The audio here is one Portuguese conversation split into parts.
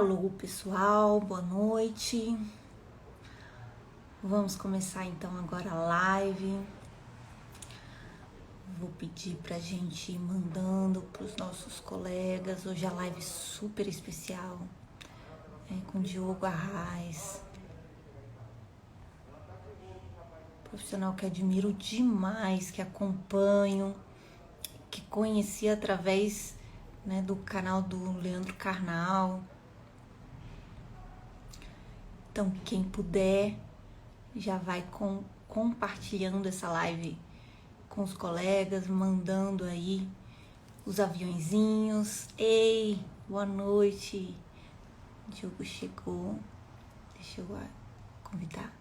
Alô, pessoal, boa noite. Vamos começar então agora a live. Vou pedir pra gente ir mandando pros nossos colegas. Hoje a live super especial, com Diogo Arraes, profissional que admiro demais, que acompanho, que conheci através, do canal do Leandro Carnal. Então, quem puder, já vai compartilhando essa live com os colegas, mandando aí os aviõezinhos. Ei, boa noite. Diogo chegou. Deixa eu convidar.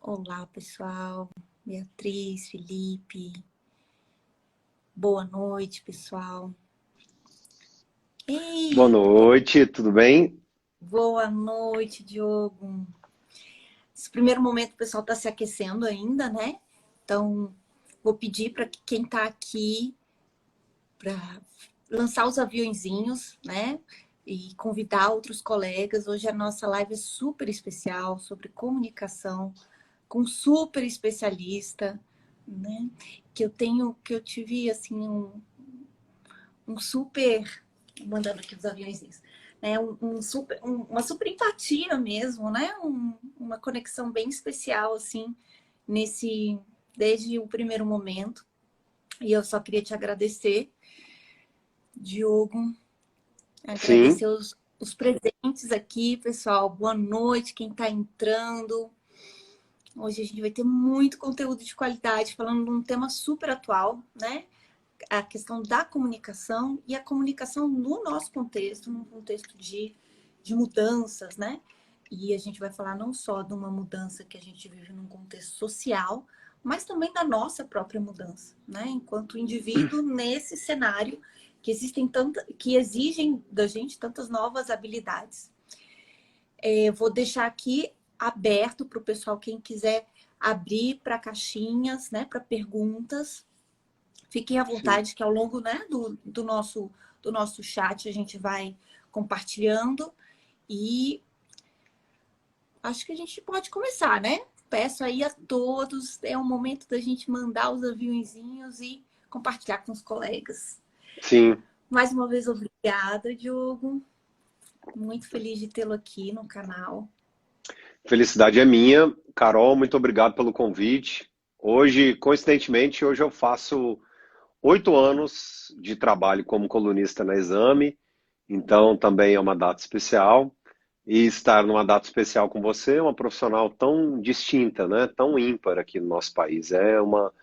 Olá, pessoal. Beatriz, Felipe. Boa noite, pessoal. Ei, Boa noite, tudo bem? boa noite, Diogo. Nesse primeiro momento o pessoal está se aquecendo ainda, né? Então, vou pedir para quem está aqui para lançar os aviõezinhos, né? E convidar outros colegas. Hoje a nossa live é super especial, sobre comunicação, com um super especialista, né? Que eu tive assim um super, mandando aqui os aviõezinhos, né? Uma super empatia mesmo, né? Uma conexão bem especial assim desde o primeiro momento. E eu só queria te agradecer, Diogo, Sim, agradecer os presentes aqui, pessoal. Boa noite, quem está entrando. Hoje a gente vai ter muito conteúdo de qualidade, falando de um tema super atual, né? A questão da comunicação e a comunicação no nosso contexto, num contexto de mudanças, né? E a gente vai falar não só de uma mudança que a gente vive num contexto social, mas também da nossa própria mudança, né? Enquanto indivíduo nesse cenário que exigem da gente tantas novas habilidades. Vou deixar aqui aberto para o pessoal, quem quiser abrir para caixinhas, né? Para perguntas. Fiquem à sim. vontade, que ao longo, né, do nosso chat a gente vai compartilhando. E acho que a gente pode começar, né? Peço aí a todos, é o momento da gente mandar os aviõezinhos e compartilhar com os colegas. Sim. Mais uma vez, obrigada, Diogo. Muito feliz de tê-lo aqui no canal. Felicidade é minha. Carol, muito obrigado pelo convite. Hoje, coincidentemente, hoje eu faço 8 anos de trabalho como colunista na Exame, então também é uma data especial. E estar numa data especial com você, uma profissional tão distinta, né? Tão ímpar aqui no nosso país. Oh, É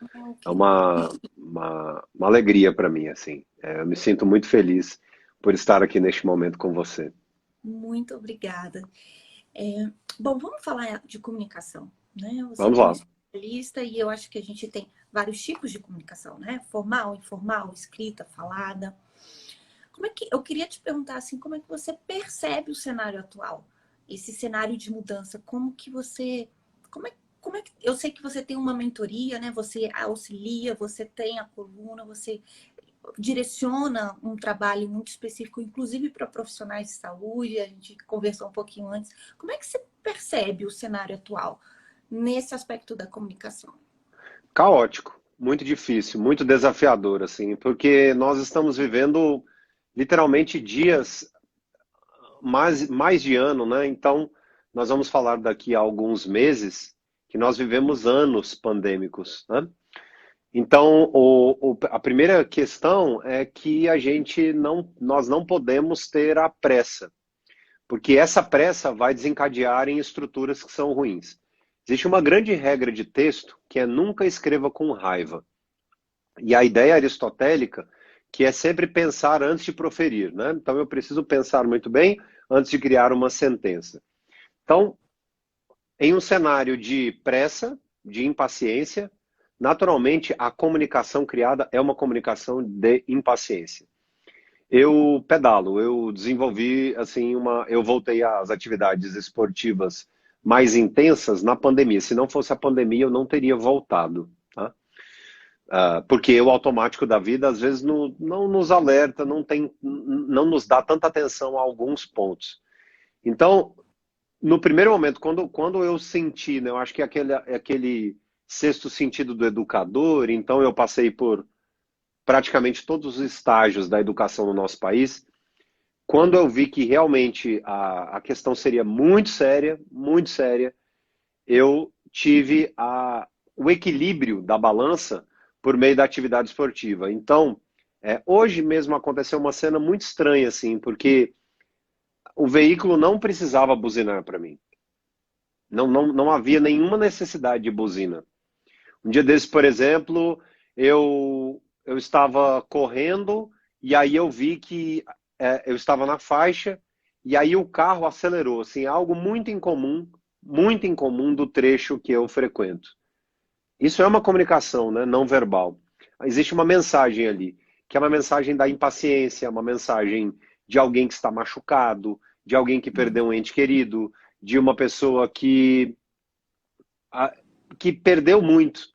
querida. uma alegria para mim, assim. Eu me sinto muito feliz por estar aqui neste momento com você. Muito obrigada. Bom, vamos falar de comunicação, né? Você Vamos é um lá. especialista e eu acho que a gente tem vários tipos de comunicação, né? Formal, informal, escrita, falada. Eu queria te perguntar assim, como é que você percebe o cenário atual? Esse cenário de mudança, como é que eu sei que você tem uma mentoria, né? Você auxilia, você tem a coluna, você direciona um trabalho muito específico, inclusive para profissionais de saúde, a gente conversou um pouquinho antes. Como é que você percebe o cenário atual nesse aspecto da comunicação? Caótico, muito difícil, muito desafiador, assim, porque nós estamos vivendo literalmente dias mais de ano, né? Então, nós vamos falar daqui a alguns meses que nós vivemos anos pandêmicos, né? Então, a primeira questão é que nós não podemos ter a pressa, porque essa pressa vai desencadear em estruturas que são ruins. Existe uma grande regra de texto que é nunca escreva com raiva. E a ideia aristotélica que é sempre pensar antes de proferir, né? Então eu preciso pensar muito bem antes de criar uma sentença. Então, em um cenário de pressa, de impaciência, naturalmente a comunicação criada é uma comunicação de impaciência. Eu pedalo, eu desenvolvi assim eu voltei às atividades esportivas mais intensas na pandemia. Se não fosse a pandemia, eu não teria voltado, tá? Porque o automático da vida às vezes não nos alerta, não nos dá tanta atenção a alguns pontos. Então, no primeiro momento, quando eu senti, né, eu acho que é aquele sexto sentido do educador, então eu passei por praticamente todos os estágios da educação no nosso país. Quando eu vi que realmente a questão seria muito séria, eu tive o equilíbrio da balança por meio da atividade esportiva. Então, hoje mesmo aconteceu uma cena muito estranha, assim, porque o veículo não precisava buzinar para mim. Não havia nenhuma necessidade de buzina. Um dia desses, por exemplo, eu estava correndo e aí eu vi que eu estava na faixa e aí o carro acelerou, assim, algo muito incomum do trecho que eu frequento. Isso é uma comunicação, né, não verbal. Existe uma mensagem ali, que é uma mensagem da impaciência, uma mensagem de alguém que está machucado, de alguém que perdeu um ente querido, de uma pessoa que perdeu muito.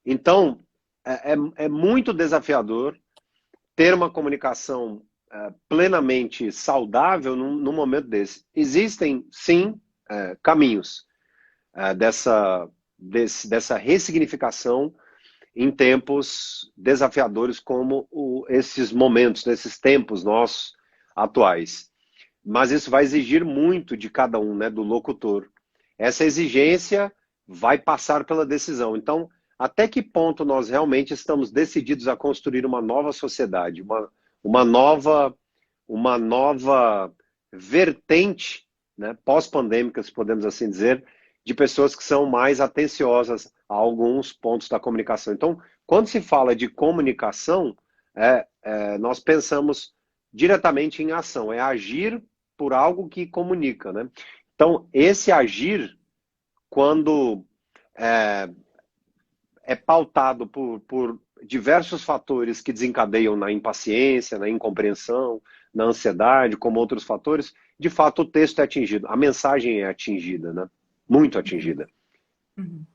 Então, é muito desafiador ter uma comunicação plenamente saudável num momento desse. Existem, sim, caminhos dessa ressignificação em tempos desafiadores como esses momentos, nesses tempos nossos atuais. Mas isso vai exigir muito de cada um, né, do locutor. Essa exigência vai passar pela decisão. Então, até que ponto nós realmente estamos decididos a construir uma nova sociedade, uma nova vertente, né, pós-pandêmica, se podemos assim dizer, de pessoas que são mais atenciosas a alguns pontos da comunicação. Então, quando se fala de comunicação, nós pensamos diretamente em ação, é agir por algo que comunica, né? Então, esse agir, quando é pautado por diversos fatores que desencadeiam na impaciência, na incompreensão, na ansiedade, como outros fatores, de fato o texto é atingido, a mensagem é atingida, né? Muito atingida. Uhum.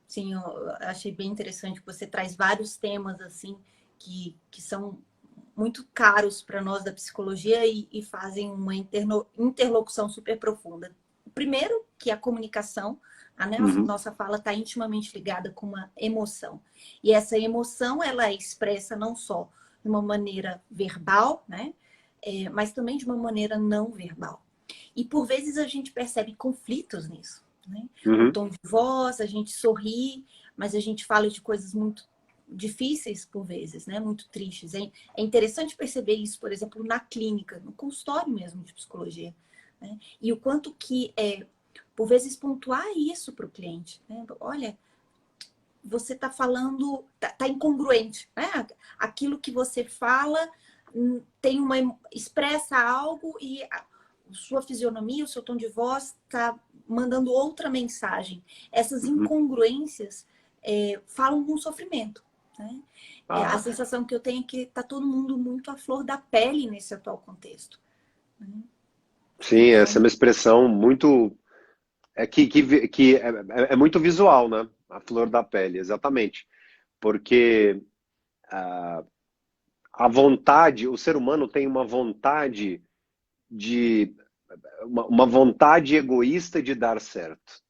Sim, eu achei bem interessante que você traz vários temas assim que são muito caros para nós da psicologia e fazem uma interlocução super profunda. O primeiro, que é a comunicação, a nossa fala está intimamente ligada com uma emoção. E essa emoção, ela é expressa não só de uma maneira verbal, né? Mas também de uma maneira não verbal. E por vezes a gente percebe conflitos nisso, né? O tom de voz, a gente sorri, mas a gente fala de coisas muito difíceis por vezes, né? Muito tristes. É interessante perceber isso, por exemplo, na clínica, no consultório mesmo de psicologia, né? E o quanto que por vezes pontuar isso para o cliente, né? Olha, você está falando, tá incongruente, né? Aquilo que você fala expressa algo e a sua fisionomia, o seu tom de voz está mandando outra mensagem. Essas incongruências falam com sofrimento. Né? A sensação que eu tenho é que está todo mundo muito à flor da pele nesse atual contexto. Né? Sim, então, essa é uma expressão muito que é muito visual, né? A flor da pele, exatamente. Porque a vontade, o ser humano tem uma vontade uma vontade egoísta de dar certo.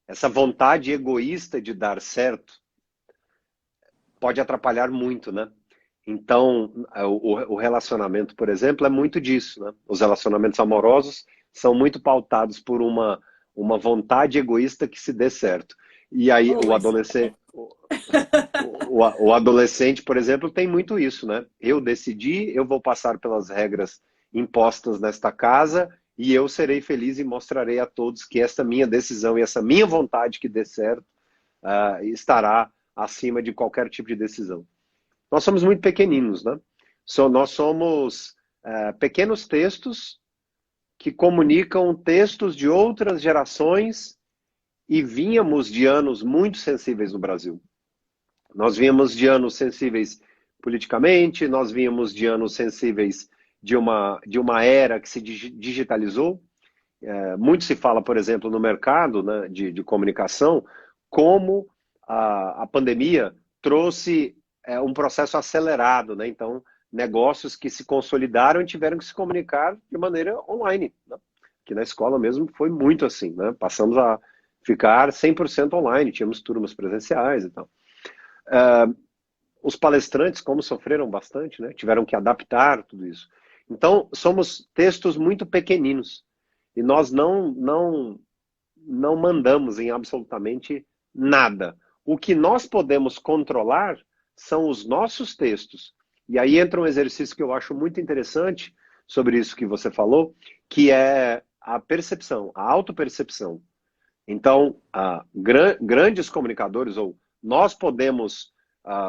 Essa vontade egoísta de dar certo pode atrapalhar muito, né? Então, o relacionamento, por exemplo, é muito disso, né? Os relacionamentos amorosos são muito pautados por uma vontade egoísta que se dê certo. E aí o adolescente, por exemplo, tem muito isso, né? Eu decidi, eu vou passar pelas regras impostas nesta casa e eu serei feliz e mostrarei a todos que esta minha decisão e essa minha vontade que dê certo estará acima de qualquer tipo de decisão. Nós somos muito pequeninos, né? Nós somos pequenos textos que comunicam textos de outras gerações e vínhamos de anos muito sensíveis no Brasil. Nós vínhamos de anos sensíveis politicamente, nós vínhamos de anos sensíveis de uma era que se digitalizou. Muito se fala, por exemplo, no mercado, né, de comunicação, como a pandemia trouxe um processo acelerado, né? Então, negócios que se consolidaram e tiveram que se comunicar de maneira online, né? Que na escola mesmo foi muito assim, né? Passamos a ficar 100% online, tínhamos turmas presenciais e tal. Os palestrantes, como sofreram bastante, né? Tiveram que adaptar tudo isso. Então, somos textos muito pequeninos e nós não mandamos em absolutamente nada. O que nós podemos controlar são os nossos textos. E aí entra um exercício que eu acho muito interessante sobre isso que você falou, que é a percepção, a autopercepção. Então, grandes comunicadores, ou nós podemos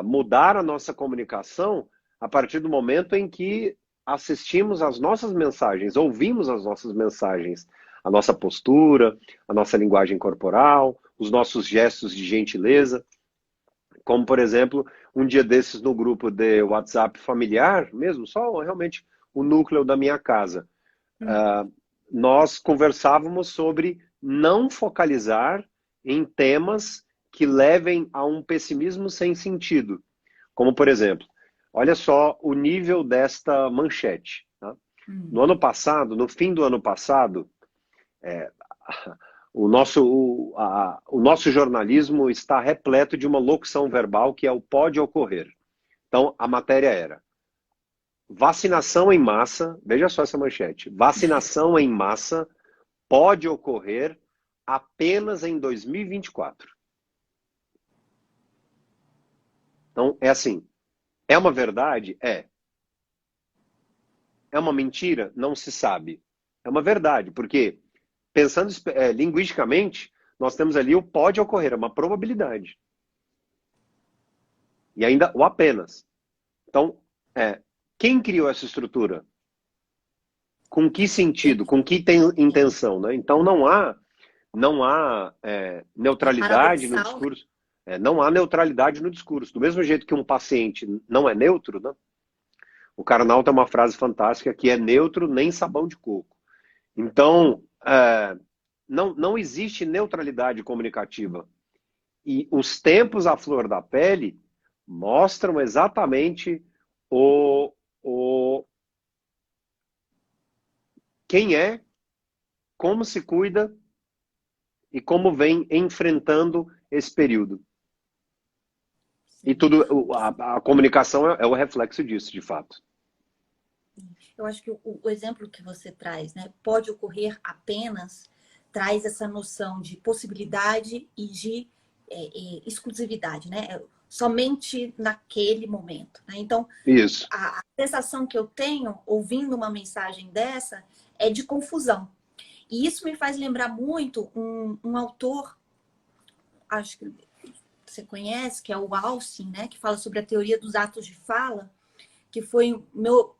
mudar a nossa comunicação a partir do momento em que assistimos às nossas mensagens, ouvimos as nossas mensagens, a nossa postura, a nossa linguagem corporal, os nossos gestos de gentileza. Como, por exemplo, um dia desses no grupo de WhatsApp familiar, mesmo, só realmente o núcleo da minha casa, nós conversávamos sobre não focalizar em temas que levem a um pessimismo sem sentido. Como, por exemplo, olha só o nível desta manchete. Tá? No ano passado, no fim do ano passado, o nosso jornalismo está repleto de uma locução verbal que é o pode ocorrer. Então, a matéria era vacinação em massa, veja só essa manchete, vacinação em massa pode ocorrer apenas em 2024. Então, é assim, é uma verdade? É. É uma mentira? Não se sabe. É uma verdade, porque, pensando linguisticamente, nós temos ali o pode ocorrer, é uma probabilidade. E ainda o apenas. Então, quem criou essa estrutura? Com que sentido? Com que intenção? Né? Então, não há neutralidade no discurso. Não há neutralidade no discurso. Do mesmo jeito que um paciente não é neutro, né? O Karnal tem uma frase fantástica que é neutro nem sabão de coco. Então, não existe neutralidade comunicativa. E os tempos à flor da pele mostram exatamente quem é, como se cuida e como vem enfrentando esse período. E tudo, a comunicação é o reflexo disso, de fato. Eu acho que o exemplo que você traz, né, pode ocorrer apenas, traz essa noção de possibilidade e de exclusividade, né? Somente naquele momento. Né? Então, isso. A sensação que eu tenho ouvindo uma mensagem dessa é de confusão. E isso me faz lembrar muito um autor, acho que você conhece, que é o Austin, né? Que fala sobre a teoria dos atos de fala, que foi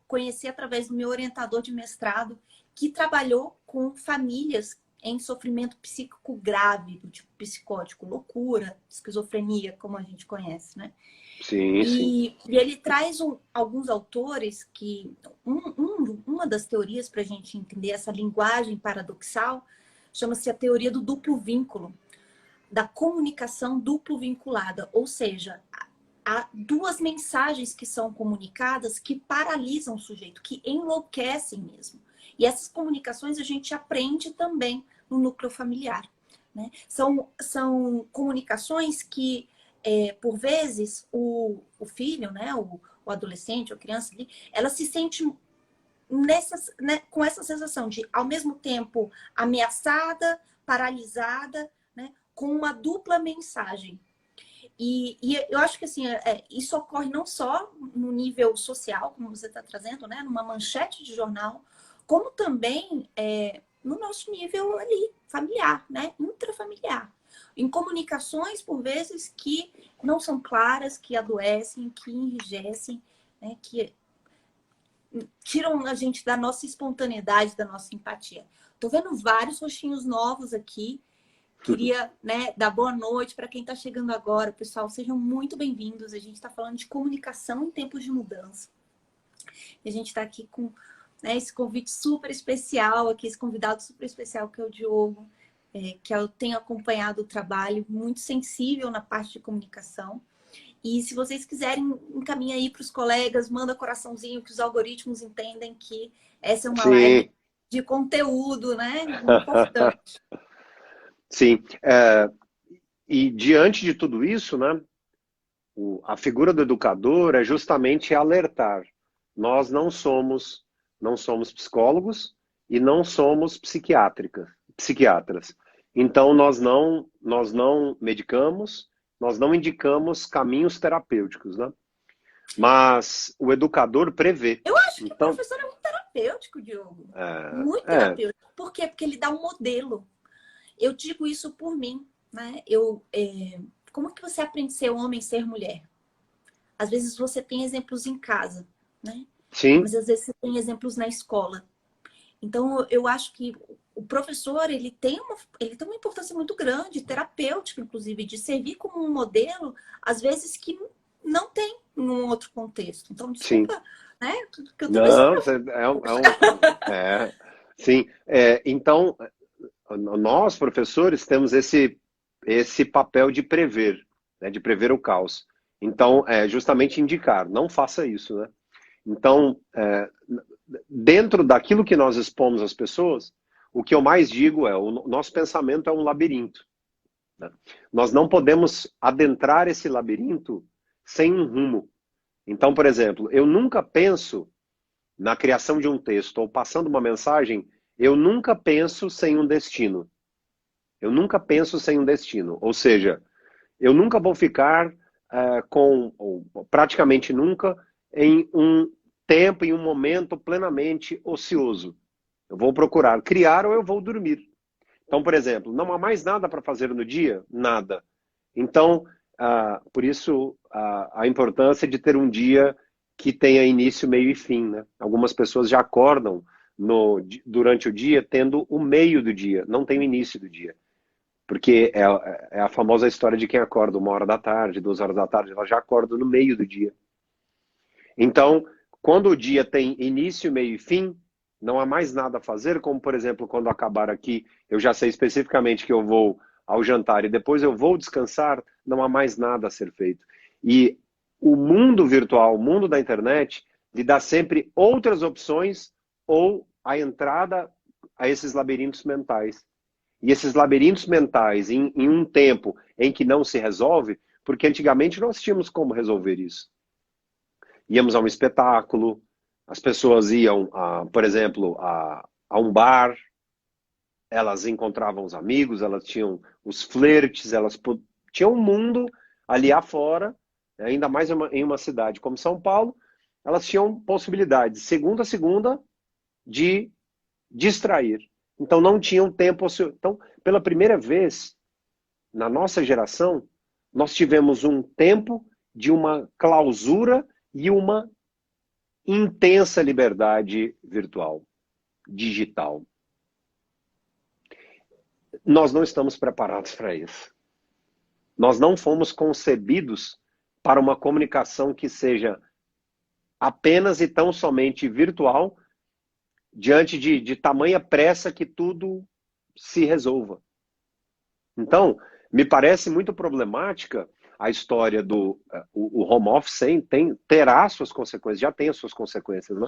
conheci através do meu orientador de mestrado, que trabalhou com famílias em sofrimento psíquico grave, do tipo psicótico, loucura, esquizofrenia, como a gente conhece, né? Sim, sim. E ele traz alguns autores que... uma das teorias para a gente entender essa linguagem paradoxal chama-se a teoria do duplo vínculo, da comunicação duplo vinculada, ou seja, há duas mensagens que são comunicadas que paralisam o sujeito, que enlouquecem mesmo. E essas comunicações a gente aprende também no núcleo familiar. Né? São comunicações que, por vezes, o filho, né, o adolescente, a criança, ela se sente com essa sensação de, ao mesmo tempo, ameaçada, paralisada, né, com uma dupla mensagem. E eu acho que assim, isso ocorre não só no nível social, como você está trazendo, né, numa manchete de jornal, como também no nosso nível ali, familiar, né, intrafamiliar. Em comunicações, por vezes, que não são claras, que adoecem, que enrijecem, né, que tiram a gente da nossa espontaneidade, da nossa empatia. Tô vendo vários rostinhos novos aqui. Queria, né, dar boa noite para quem está chegando agora. Pessoal, sejam muito bem-vindos. A gente está falando de comunicação em tempos de mudança. E a gente está aqui com, né, esse convite super especial, aqui, esse convidado super especial que é o Diogo, que eu tenho acompanhado o trabalho, muito sensível na parte de comunicação. E se vocês quiserem, encaminha aí para os colegas, manda coraçãozinho, que os algoritmos entendem que essa é uma live Sim, de conteúdo, né? Importante. sim. E diante de tudo isso, né, a figura do educador é justamente alertar. Nós não somos psicólogos e não somos psiquiatras. Então nós não medicamos, nós não indicamos caminhos terapêuticos, né? Mas o educador prevê. Eu acho que o Então, professor é muito terapêutico, Diogo. é, Muito é, terapêutico. Por quê? Porque ele dá um modelo. Eu digo isso por mim, né? Como é que você aprende a ser homem, ser mulher? Às vezes você tem exemplos em casa, né? sim, Mas às vezes você tem exemplos na escola. Então, eu acho que o professor, ele tem uma importância muito grande, terapêutica, inclusive, de servir como um modelo, às vezes que não tem em um outro contexto. Então, sim. desculpa, né? Que eu também sou Não, professora. sim. Então, nós, professores, temos esse papel de prever, né, de prever o caos. Então, é justamente indicar, não faça isso, né? Então, dentro daquilo que nós expomos às pessoas, o que eu mais digo é, o nosso pensamento é um labirinto, né? Nós não podemos adentrar esse labirinto sem um rumo. Então, por exemplo, eu nunca penso na criação de um texto ou passando uma mensagem, eu nunca penso sem um destino. Eu nunca penso sem um destino. Ou seja, eu nunca vou ficar ou praticamente nunca, em um tempo, em um momento plenamente ocioso. Eu vou procurar criar ou eu vou dormir. Então, por exemplo, não há mais nada para fazer no dia? Nada. Então, por isso, a importância de ter um dia que tenha início, meio e fim, né? Algumas pessoas já acordam durante o dia tendo o meio do dia, não tem o início do dia. Porque é a famosa história de quem acorda 1 hora da tarde, 2 horas da tarde, ela já acorda no meio do dia. Então, quando o dia tem início, meio e fim, não há mais nada a fazer, como por exemplo, quando acabar aqui, eu já sei especificamente que eu vou ao jantar e depois eu vou descansar, não há mais nada a ser feito. E o mundo virtual, o mundo da internet, lhe dá sempre outras opções ou a entrada a esses labirintos mentais. E esses labirintos mentais, em um tempo em que não se resolve, porque antigamente nós tínhamos como resolver isso. Íamos a um espetáculo, as pessoas iam, por exemplo, a um bar, elas encontravam os amigos, elas tinham os flertes, tinham um mundo ali afora, ainda mais em uma cidade como São Paulo, elas tinham possibilidades, segunda a segunda, de distrair. Então não tinham tempo. Então, pela primeira vez na nossa geração, nós tivemos um tempo de uma clausura e uma intensa liberdade virtual, digital. Nós não estamos preparados para isso. Nós não fomos concebidos para uma comunicação que seja apenas e tão somente virtual, diante de tamanha pressa que tudo se resolva. Então, me parece muito problemática a história do o home office terá suas consequências, já tem as suas consequências, né?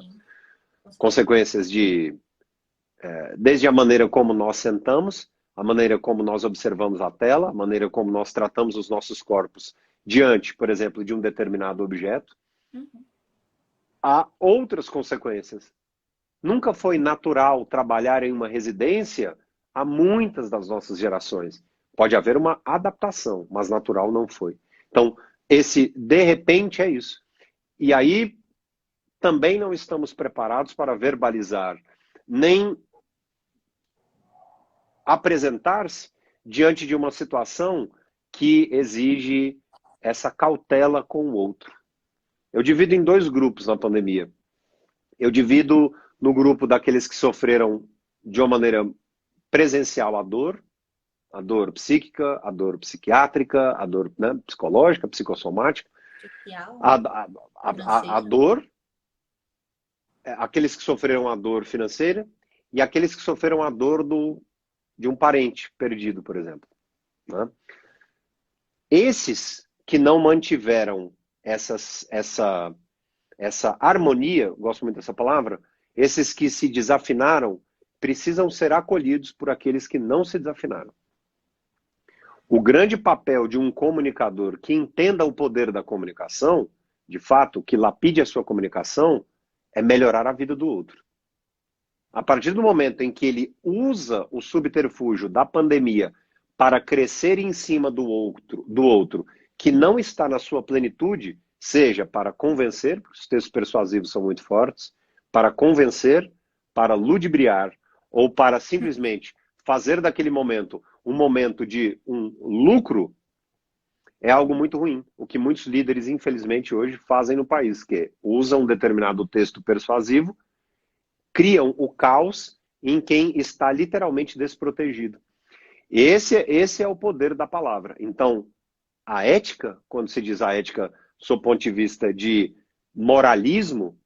Consequências desde a maneira como nós sentamos, a maneira como nós observamos a tela, a maneira como nós tratamos os nossos corpos diante, por exemplo, de um determinado objeto. Uhum. Há outras consequências. Nunca foi natural trabalhar em uma residência a muitas das nossas gerações. Pode haver uma adaptação, mas natural não foi. Então, esse de repente é isso. E aí também não estamos preparados para verbalizar, nem apresentar-se diante de uma situação que exige essa cautela com o outro. Eu divido em dois grupos na pandemia. Eu divido no grupo daqueles que sofreram de uma maneira presencial a dor psíquica, a dor psiquiátrica, a dor, né, psicológica, psicossomática, Social, a, né? a, a Financeira. dor, aqueles que sofreram a dor financeira e aqueles que sofreram a dor de um parente perdido, por exemplo, né? Esses que não mantiveram essa harmonia, gosto muito dessa palavra, esses que se desafinaram, precisam ser acolhidos por aqueles que não se desafinaram. O grande papel de um comunicador que entenda o poder da comunicação, de fato, que lapide a sua comunicação, é melhorar a vida do outro. A partir do momento em que ele usa o subterfúgio da pandemia para crescer em cima do outro que não está na sua plenitude, seja para convencer, porque os textos persuasivos são muito fortes, para convencer, para ludibriar, ou para simplesmente fazer daquele momento um momento de um lucro, é algo muito ruim. O que muitos líderes, infelizmente, hoje fazem no país, que usam um determinado texto persuasivo, criam o caos em quem está literalmente desprotegido. Esse é o poder da palavra. Então, a ética, quando se diz a ética sob o ponto de vista de moralismo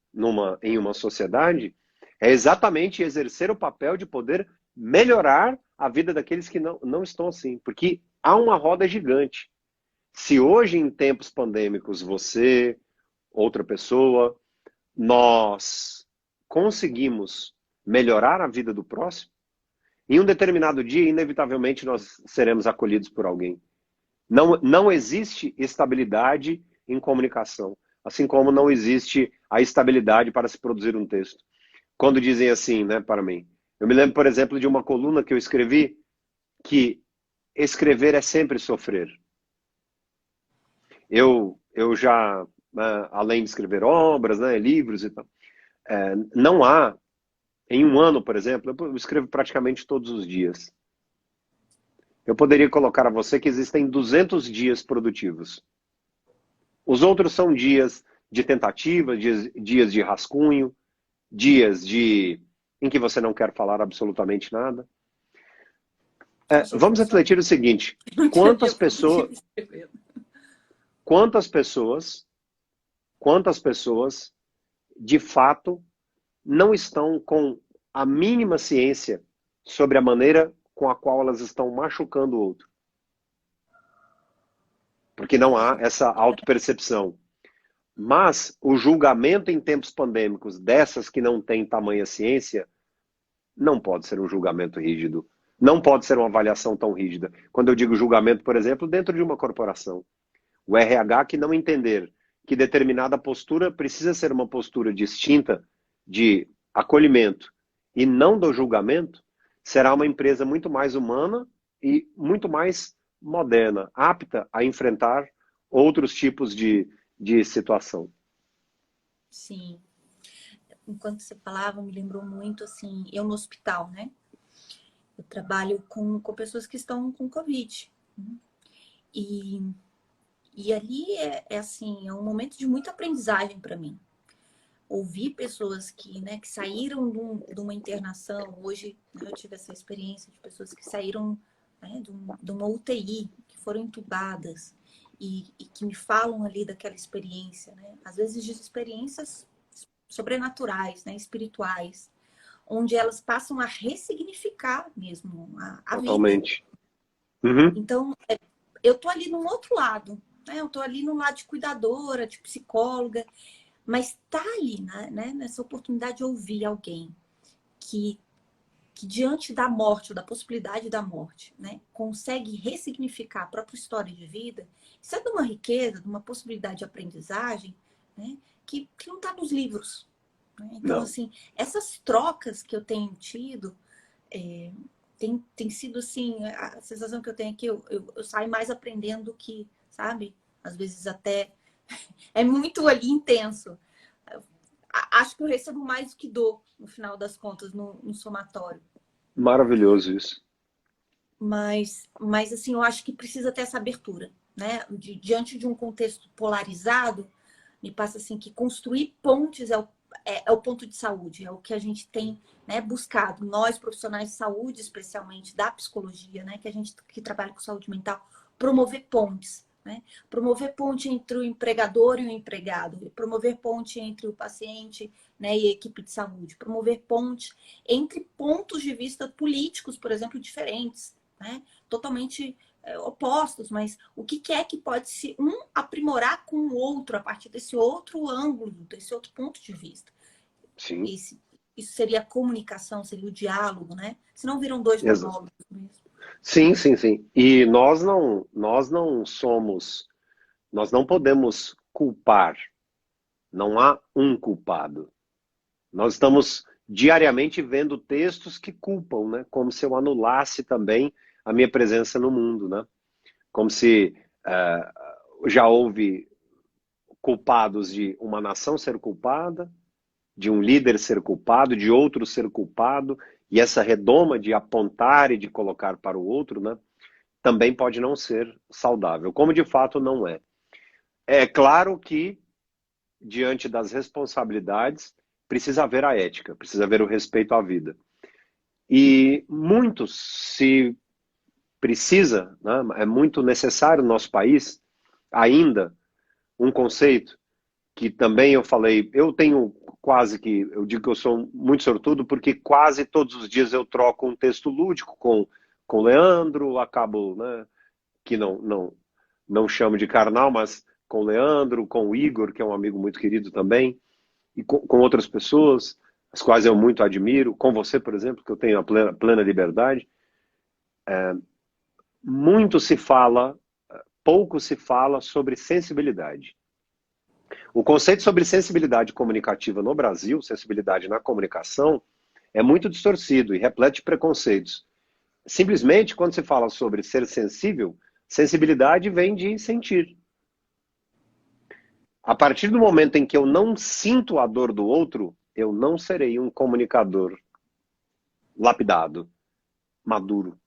em uma sociedade, é exatamente exercer o papel de poder melhorar a vida daqueles que não estão assim. Porque há uma roda gigante. Se hoje, em tempos pandêmicos, você, outra pessoa, nós conseguimos melhorar a vida do próximo, em um determinado dia, inevitavelmente, nós seremos acolhidos por alguém. Não existe estabilidade em comunicação, assim como não existe a estabilidade para se produzir um texto. Quando dizem assim, né, para mim. Eu me lembro, por exemplo, de uma coluna que eu escrevi, que escrever é sempre sofrer. Eu já, além de escrever obras, né, livros e tal, não há, em um ano, por exemplo, eu escrevo praticamente todos os dias. Eu poderia colocar a você que existem 200 dias produtivos. Os outros são dias de tentativa, dias de rascunho, dias em que você não quer falar absolutamente nada. Vamos refletir o seguinte: quantas pessoas de fato não estão com a mínima ciência sobre a maneira com a qual elas estão machucando o outro? Porque não há essa autopercepção. Mas o julgamento em tempos pandêmicos dessas que não têm tamanha ciência não pode ser um julgamento rígido. Não pode ser uma avaliação tão rígida. Quando eu digo julgamento, por exemplo, dentro de uma corporação. O RH que não entender que determinada postura precisa ser uma postura distinta de acolhimento e não do julgamento, será uma empresa muito mais humana e muito mais moderna, apta a enfrentar outros tipos de situação. Sim. Enquanto você falava, me lembrou muito, assim, eu no hospital, né? Eu trabalho com pessoas que estão com Covid. E ali assim, é um momento de muita aprendizagem para mim. Ouvir pessoas que saíram de uma internação. Hoje, né, eu tive essa experiência de pessoas que saíram, né, de uma UTI, que foram entubadas e que me falam ali daquela experiência, né? Às vezes de experiências sobrenaturais, né, espirituais, onde elas passam a ressignificar mesmo a vida. Totalmente. Uhum. Então, eu tô ali num outro lado, né? Eu tô ali no lado de cuidadora, de psicóloga, mas tá ali, né, nessa oportunidade de ouvir alguém que diante da morte, ou da possibilidade da morte, né, consegue ressignificar a própria história de vida. Isso é de uma riqueza, de uma possibilidade de aprendizagem, né, que não está nos livros. Né? Então, Não. assim, essas trocas que eu tenho tido tem sido, assim, a sensação que eu tenho é que eu saio mais aprendendo que, sabe, às vezes até é muito ali intenso. Acho que eu recebo mais do que dou, no final das contas, no somatório. Maravilhoso isso. Mas assim, eu acho que precisa ter essa abertura, né? Diante de um contexto polarizado, me passa assim que construir pontes é o ponto de saúde, é o que a gente tem, né, buscado. Nós, profissionais de saúde, especialmente da psicologia, né, que trabalha com saúde mental, promover pontes. Né? Promover ponte entre o empregador e o empregado, promover ponte entre o paciente, né, e a equipe de saúde, promover ponte entre pontos de vista políticos, por exemplo, diferentes, né? Totalmente opostos, mas o que é que pode se um aprimorar com o outro a partir desse outro ângulo, desse outro ponto de vista. Sim, Isso seria a comunicação, seria o diálogo, né? Senão viram dois exa- monólogos mesmo. sim, sim, sim. E nós não somos, nós não podemos culpar. Não há um culpado. Nós estamos diariamente vendo textos que culpam, né? Como se eu anulasse também a minha presença no mundo, né? Como se já houve culpados de uma nação ser culpada, de um líder ser culpado, de outro ser culpado, e essa redoma de apontar e de colocar para o outro, né? Também pode não ser saudável, como de fato não é. É claro que, diante das responsabilidades, precisa haver a ética, precisa haver o respeito à vida. E muitos se precisa, né, é muito necessário no nosso país, ainda, um conceito que também eu falei, eu tenho quase que, eu digo que eu sou muito sortudo, porque quase todos os dias eu troco um texto lúdico com o Leandro, acabo, né, que não chamo de carnal, mas com o Leandro, com o Igor, que é um amigo muito querido também, e com outras pessoas, as quais eu muito admiro, com você, por exemplo, que eu tenho a plena liberdade. Muito se fala, pouco se fala sobre sensibilidade. O conceito sobre sensibilidade comunicativa no Brasil, sensibilidade na comunicação, é muito distorcido e repleto de preconceitos. Simplesmente, quando se fala sobre ser sensível, sensibilidade vem de sentir. A partir do momento em que eu não sinto a dor do outro, eu não serei um comunicador lapidado, maduro.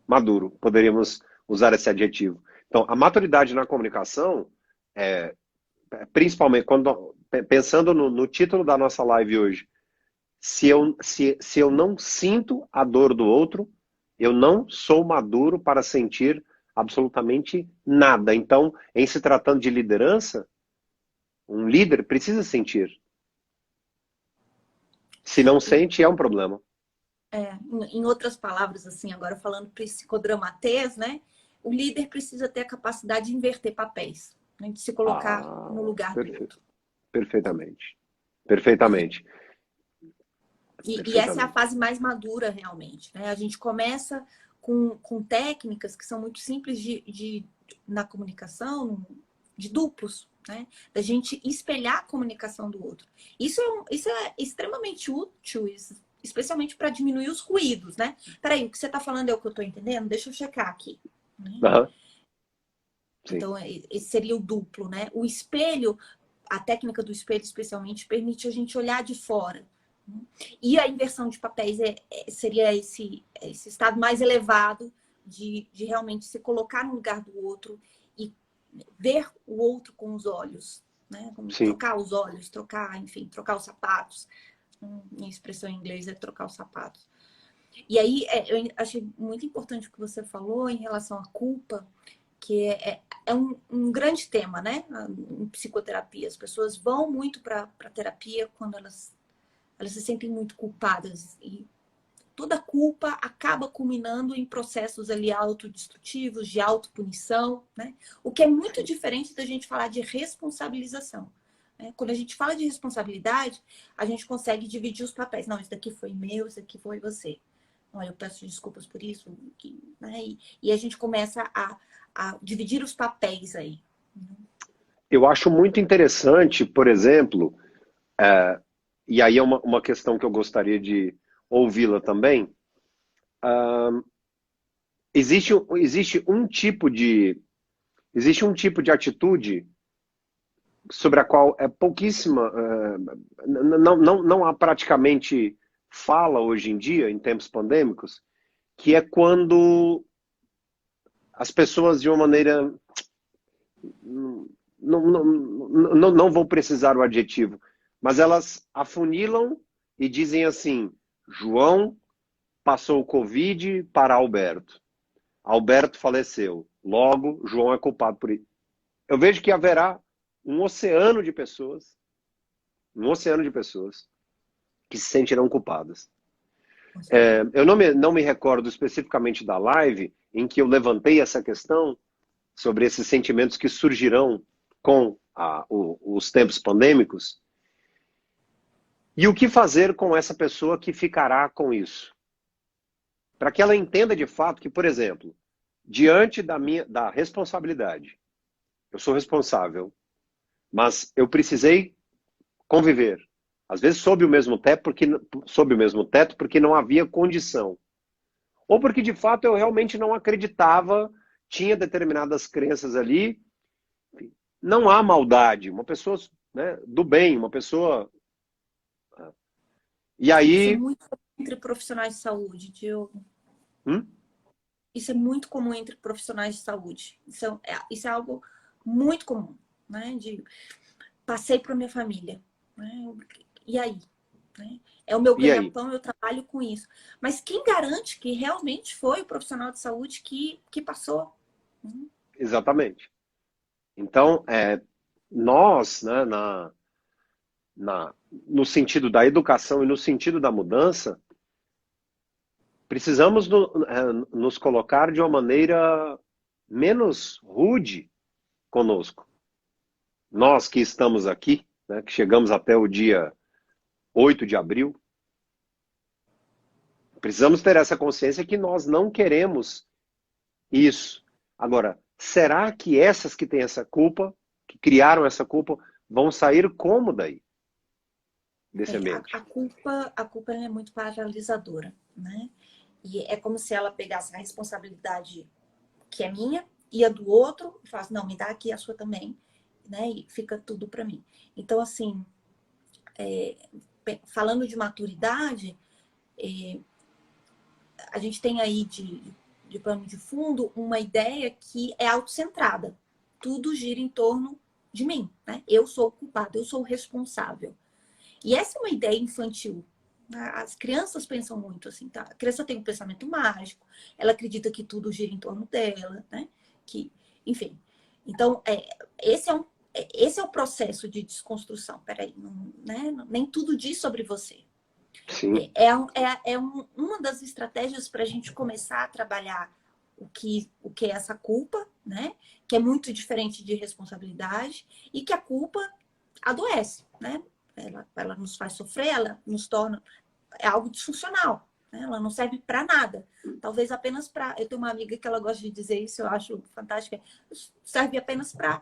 Maduro, poderíamos usar esse adjetivo. Então, a maturidade na comunicação, é, principalmente pensando no título da nossa live hoje, se eu não sinto a dor do outro, eu não sou maduro para sentir absolutamente nada. Então, em se tratando de liderança, um líder precisa sentir. Se não sente, é um problema. Em outras palavras, assim, agora falando psicodramatês, né? O líder precisa ter a capacidade de inverter papéis, né? De se colocar no Ah, lugar do outro. perfeitamente. E, Perfeitamente. e essa é a Perfeitamente. fase mais madura, realmente, né? A gente começa com técnicas que são muito simples na comunicação, de duplos, né? Da gente espelhar a comunicação do outro. Isso é extremamente útil, especialmente para diminuir os ruídos, né? Peraí, o que você está falando é o que eu estou entendendo? Deixa eu checar aqui. Né? Aham, sim. Então, esse seria o duplo, né? O espelho, a técnica do espelho, especialmente, permite a gente olhar de fora. Né? E a inversão de papéis seria esse estado mais elevado de realmente se colocar no lugar do outro e ver o outro com os olhos, né? Sim. Trocar os olhos, enfim, trocar os sapatos. Minha expressão em inglês é trocar os sapatos. E aí, eu achei muito importante o que você falou em relação à culpa, que é um grande tema, né? Em psicoterapia. As pessoas vão muito para a terapia quando elas se sentem muito culpadas. E toda culpa acaba culminando em processos ali autodestrutivos, de autopunição, né? O que é muito diferente da gente falar de responsabilização. Né? Quando a gente fala de responsabilidade, a gente consegue dividir os papéis. Não, isso daqui foi meu, isso daqui foi você. Não, eu peço desculpas por isso. Né? E a gente começa a dividir os papéis aí. Eu acho muito interessante, por exemplo, e aí é uma questão que eu gostaria de ouvi-la também. Existe, existe um tipo de atitude sobre a qual é pouquíssima, não há praticamente fala hoje em dia, em tempos pandêmicos, que é quando as pessoas, de uma maneira. Não vou precisar o adjetivo, mas elas afunilam e dizem assim: João passou o Covid para Alberto. Alberto faleceu. Logo, João é culpado por isso. Eu vejo que haverá um oceano de pessoas que se sentirão culpadas. Com certeza. Eu não me recordo especificamente da live em que eu levantei essa questão sobre esses sentimentos que surgirão com os tempos pandêmicos e o que fazer com essa pessoa que ficará com isso. Para que ela entenda de fato que, por exemplo, diante da responsabilidade, eu sou responsável, mas eu precisei conviver. Às vezes sob o mesmo teto porque não havia condição. Ou porque de fato eu realmente não acreditava, tinha determinadas crenças ali. Não há maldade. Uma pessoa, né, do bem, uma pessoa. E Isso é aí. muito comum entre profissionais de saúde, Diogo. Hum? Isso é muito comum entre profissionais de saúde. Isso é algo muito comum, né? Passei para minha família, né? E aí? Né? É o meu E aí? ganha-pão, eu trabalho com isso. Mas quem garante que realmente foi o profissional de saúde que passou? Exatamente. Então, nós, né, no sentido da educação e no sentido da mudança, precisamos nos colocar de uma maneira menos rude conosco. Nós que estamos aqui, né, que chegamos até o dia 8 de abril, precisamos ter essa consciência que nós não queremos isso. Agora, será que essas que têm essa culpa, que criaram essa culpa, vão sair como daí? Desse A ambiente? culpa ela é muito paralisadora, né? E é como se ela pegasse a responsabilidade que é minha e a do outro e falasse, não, me dá aqui a sua também, né? E fica tudo para mim. Então, assim, falando de maturidade, a gente tem aí de pano de fundo uma ideia que é autocentrada. Tudo gira em torno de mim, né? Eu sou o culpado, eu sou o responsável. E essa é uma ideia infantil. As crianças pensam muito assim, tá? A criança tem um pensamento mágico, ela acredita que tudo gira em torno dela, né? Que, enfim. Então, esse é o processo de desconstrução. Peraí, não, né? Nem tudo diz sobre você. Sim. Uma das estratégias para a gente começar a trabalhar o que é essa culpa, né? Que é muito diferente de responsabilidade e que a culpa adoece, né? Ela nos faz sofrer, ela nos torna algo disfuncional, né? Ela não serve para nada. Talvez apenas para. Eu tenho uma amiga que ela gosta de dizer isso, eu acho fantástico. Serve apenas para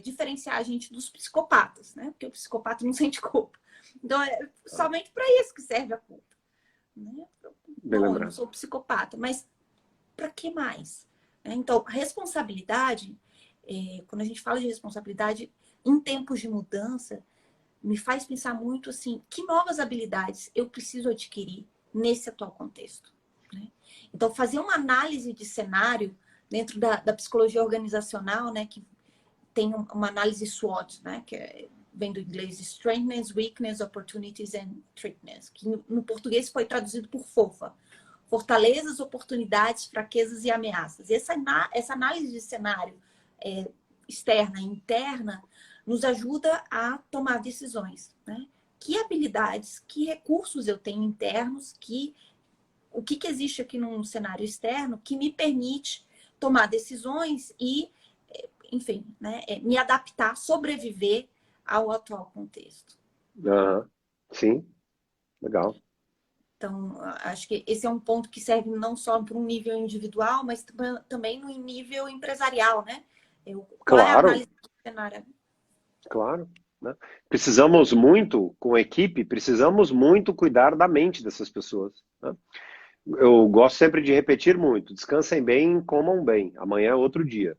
diferenciar a gente dos psicopatas, né? Porque o psicopata não sente culpa. Então, é somente para isso que serve a culpa. Né? Bem Bom, eu não lembrado. sou psicopata, mas para que mais? Então, responsabilidade, quando a gente fala de responsabilidade, em tempos de mudança, me faz pensar muito assim, que novas habilidades eu preciso adquirir nesse atual contexto. Né? Então, fazer uma análise de cenário dentro da psicologia organizacional, né, que tem uma análise SWOT, né, vem do inglês Strengths, Weakness, Opportunities and Threatness, que no português foi traduzido por FOFA. Fortalezas, oportunidades, fraquezas e ameaças. E essa análise de cenário externa e interna nos ajuda a tomar decisões. Né? Que habilidades, que recursos eu tenho internos, o que existe aqui num cenário externo que me permite tomar decisões e, enfim, né, me adaptar, sobreviver ao atual contexto. Uhum. Sim, legal. Então, acho que esse é um ponto que serve não só para um nível individual, mas também no nível empresarial, né? Qual é a Claro, análise do cenário? claro. Né? Precisamos muito, com a equipe, precisamos muito cuidar da mente dessas pessoas. Né? Eu gosto sempre de repetir muito: descansem bem, comam bem. Amanhã é outro dia.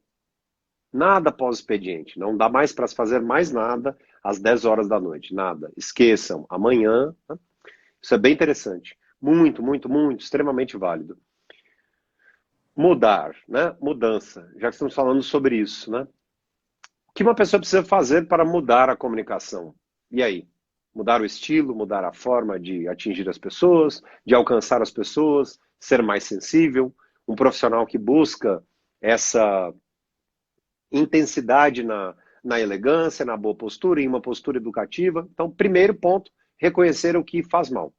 Nada pós-expediente. Não dá mais para fazer mais nada às 10 horas da noite. Nada. Esqueçam. Amanhã. Né? Isso é bem interessante. Muito, muito, muito, extremamente válido. Mudar, né? Mudança. Já que estamos falando sobre isso, né? O que uma pessoa precisa fazer para mudar a comunicação? E aí? Mudar o estilo, mudar a forma de atingir as pessoas, de alcançar as pessoas, ser mais sensível. Um profissional que busca essa intensidade na elegância, na boa postura, em uma postura educativa. Então, primeiro ponto, reconhecer o que faz mal.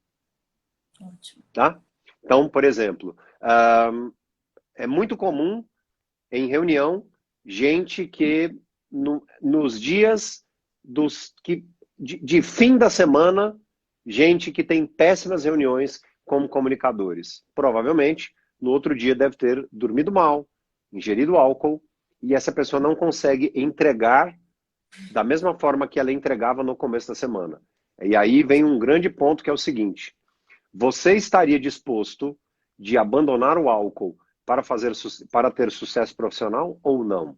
Ótimo. tá? Então, por exemplo, é muito comum em reunião gente que nos dias de fim da semana, gente que tem péssimas reuniões como comunicadores. Provavelmente, no outro dia deve ter dormido mal, ingerido álcool, e essa pessoa não consegue entregar da mesma forma que ela entregava no começo da semana. E aí vem um grande ponto que é o seguinte: você estaria disposto de abandonar o álcool para ter sucesso profissional ou não?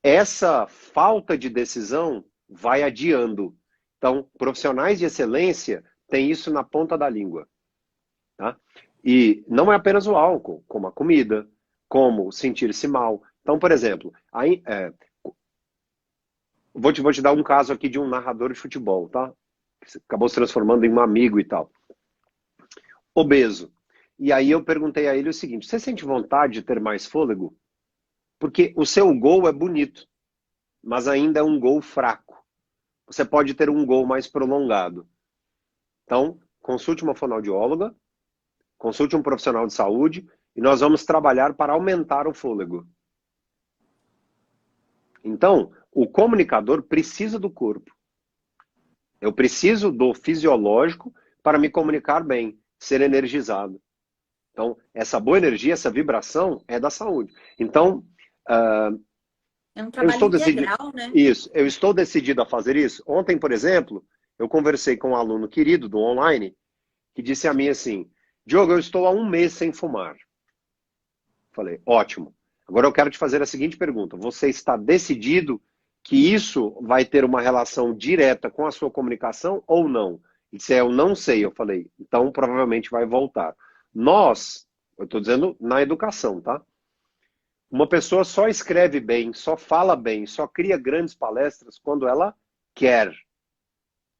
Essa falta de decisão vai adiando. Então, profissionais de excelência têm isso na ponta da língua. Tá? E não é apenas o álcool, como a comida, como sentir-se mal. Então, por exemplo, vou te dar um caso aqui de um narrador de futebol, tá? Que acabou se transformando em um amigo e tal. Obeso. E aí eu perguntei a ele o seguinte: você sente vontade de ter mais fôlego? Porque o seu gol é bonito, mas ainda é um gol fraco. Você pode ter um gol mais prolongado. Então, consulte uma fonoaudióloga, consulte um profissional de saúde e nós vamos trabalhar para aumentar o fôlego. Então, o comunicador precisa do corpo. Eu preciso do fisiológico para me comunicar bem, ser energizado. Então, essa boa energia, essa vibração é da saúde. Então, É um eu trabalho estou decidido. integral, né? Isso, eu estou decidido a fazer isso. Ontem, por exemplo, eu conversei com um aluno querido do online que disse a mim assim: Diogo, eu estou há um mês sem fumar. Falei, ótimo. Agora eu quero te fazer a seguinte pergunta: você está decidido que isso vai ter uma relação direta com a sua comunicação ou não? E disse, eu não sei. Eu falei, então provavelmente vai voltar. Eu estou dizendo na educação, tá? Uma pessoa só escreve bem, só fala bem, só cria grandes palestras quando ela quer,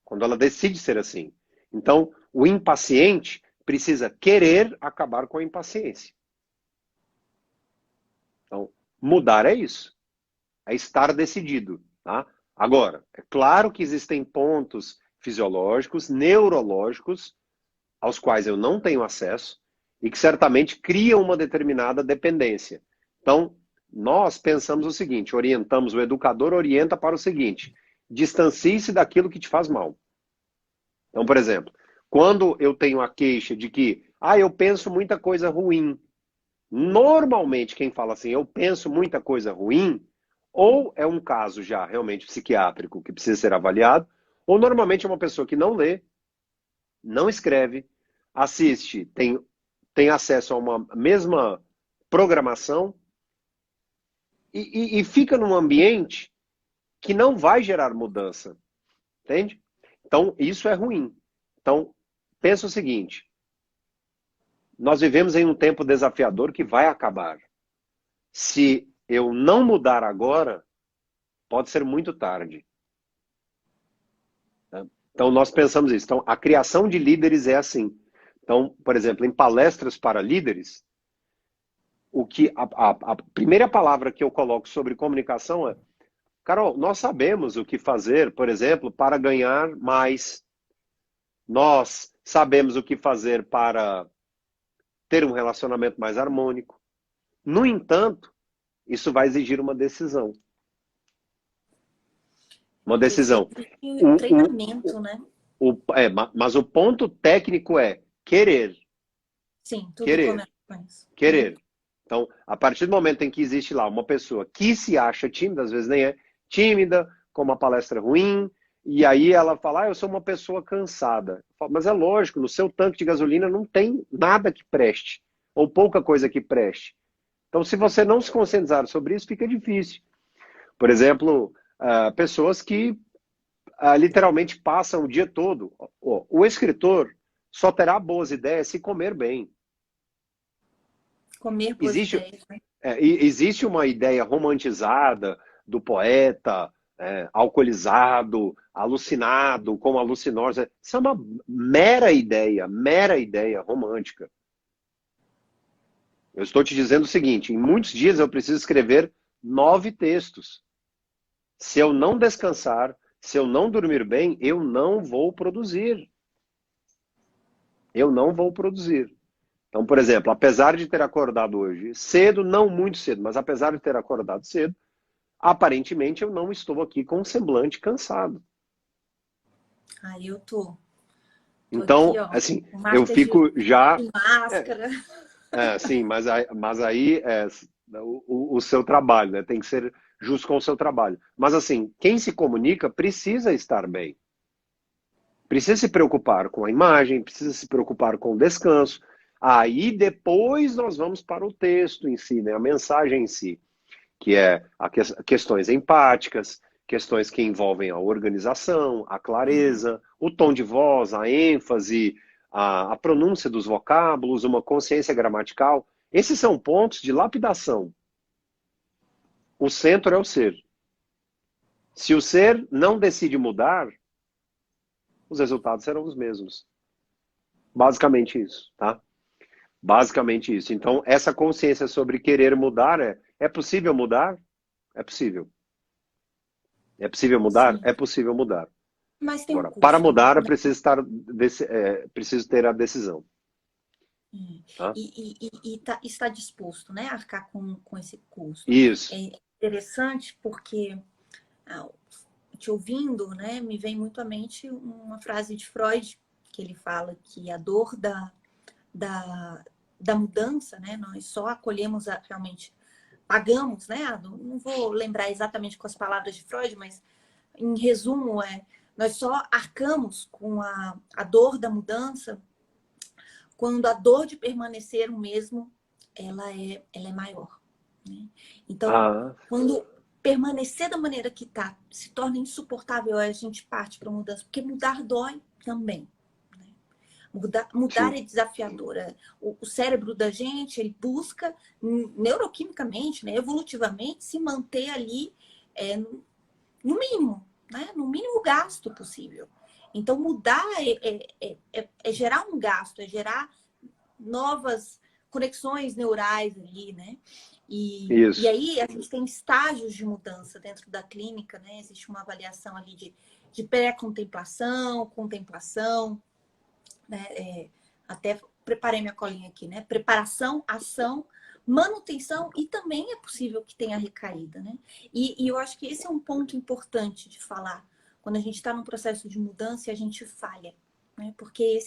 quando ela decide ser assim. Então, o impaciente precisa querer acabar com a impaciência. Então, mudar é isso. É estar decidido. Tá? Agora, é claro que existem pontos fisiológicos, neurológicos, aos quais eu não tenho acesso e que certamente criam uma determinada dependência. Então, nós pensamos o seguinte, o educador orienta para o seguinte: distancie-se daquilo que te faz mal. Então, por exemplo, quando eu tenho a queixa de que, eu penso muita coisa ruim, normalmente quem fala assim, eu penso muita coisa ruim, ou é um caso já realmente psiquiátrico que precisa ser avaliado, ou normalmente é uma pessoa que não lê, não escreve, assiste, tem acesso a uma mesma programação e fica num ambiente que não vai gerar mudança, entende? Então, isso é ruim. Então, pensa o seguinte, nós vivemos em um tempo desafiador que vai acabar. Se eu não mudar agora, pode ser muito tarde. Então, nós pensamos isso. Então, a criação de líderes é assim. Então, por exemplo, em palestras para líderes, a primeira palavra que eu coloco sobre comunicação é: Carol, nós sabemos o que fazer, por exemplo, para ganhar mais. Nós sabemos o que fazer para ter um relacionamento mais harmônico. No entanto, isso vai exigir uma decisão. Uma decisão. Treinamento, né? Mas o ponto técnico é querer. Sim, tudo Querer. começa com isso. Querer. Então, a partir do momento em que existe lá uma pessoa que se acha tímida, às vezes nem é tímida, com uma palestra ruim, e aí ela fala, eu sou uma pessoa cansada. Mas é lógico, no seu tanque de gasolina não tem nada que preste, ou pouca coisa que preste. Então, se você não se conscientizar sobre isso, fica difícil. Por exemplo, pessoas que literalmente passam o dia todo. O escritor só terá boas ideias se comer bem. Comer boas ideias, né? Existe uma ideia romantizada do poeta alcoolizado, alucinado, como alucinógeno. Isso é uma mera ideia romântica. Eu estou te dizendo o seguinte, em muitos dias eu preciso escrever 9 textos. Se eu não descansar, se eu não dormir bem, eu não vou produzir. eu não vou produzir. Então, por exemplo, apesar de ter acordado hoje cedo, não muito cedo, mas apesar de ter acordado cedo, aparentemente eu não estou aqui com um semblante cansado. Aí eu tô aqui, Então, ó, assim, com eu marca fico já. de É, máscara. sim, mas aí o seu trabalho, né? Tem que ser justo com o seu trabalho. Mas assim, quem se comunica precisa estar bem. Precisa se preocupar com a imagem, precisa se preocupar com o descanso. Aí depois nós vamos para o texto em si, né? A mensagem em si, que é questões empáticas, questões que envolvem a organização, a clareza, o tom de voz, a ênfase, a pronúncia dos vocábulos, uma consciência gramatical. Esses são pontos de lapidação. O centro é o ser. Se o ser não decide mudar, os resultados serão os mesmos. Basicamente isso, tá? Basicamente isso. Então, essa consciência sobre querer mudar é possível mudar? É possível. É possível mudar? Sim, É possível mudar. mas tem um Agora, para custo, mudar, eu né? preciso ter a decisão. Tá? Está disposto, né, a arcar com esse custo. Isso. É interessante porque, ah, te ouvindo, né, me vem muito à mente uma frase de Freud, que ele fala que a dor da, da mudança, né, nós só acolhemos realmente, pagamos, né, não vou lembrar exatamente com as palavras de Freud, mas em resumo nós só arcamos com a dor da mudança quando a dor de permanecer o mesmo, ela é maior. Né? Então, Ah, quando permanecer da maneira que está se torna insuportável, aí a gente parte para mudança, porque mudar dói também. Né? Mudar sim. é desafiador. O cérebro da gente, ele busca neuroquimicamente, né, evolutivamente, se manter ali no mínimo, né, no mínimo gasto possível. Então, mudar é gerar um gasto, é gerar novas conexões neurais ali, né? E Isso. aí a gente tem estágios de mudança dentro da clínica, né? Existe uma avaliação ali de pré-contemplação, contemplação, né? Até preparei minha colinha aqui, né? Preparação, ação, manutenção e também é possível que tenha recaída, né? E eu acho que esse é um ponto importante de falar. Quando a gente está num processo de mudança e a gente falha, né? Porque